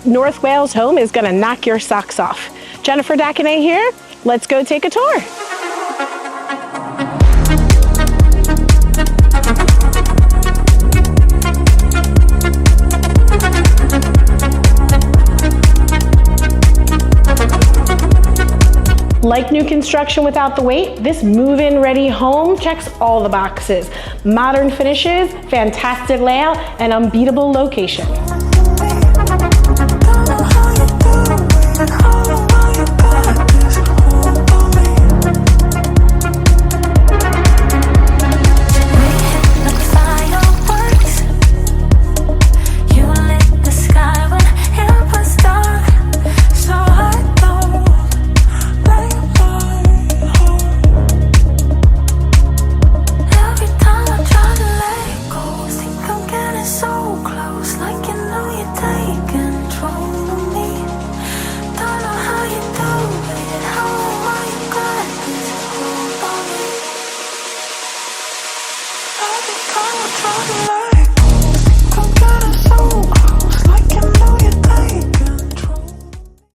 North Wales home is gonna knock your socks off. Jennifer Dacanay here. Let's go take a tour. Like new construction without the wait, this move-in ready home checks all the boxes. Modern finishes, fantastic layout, and unbeatable location.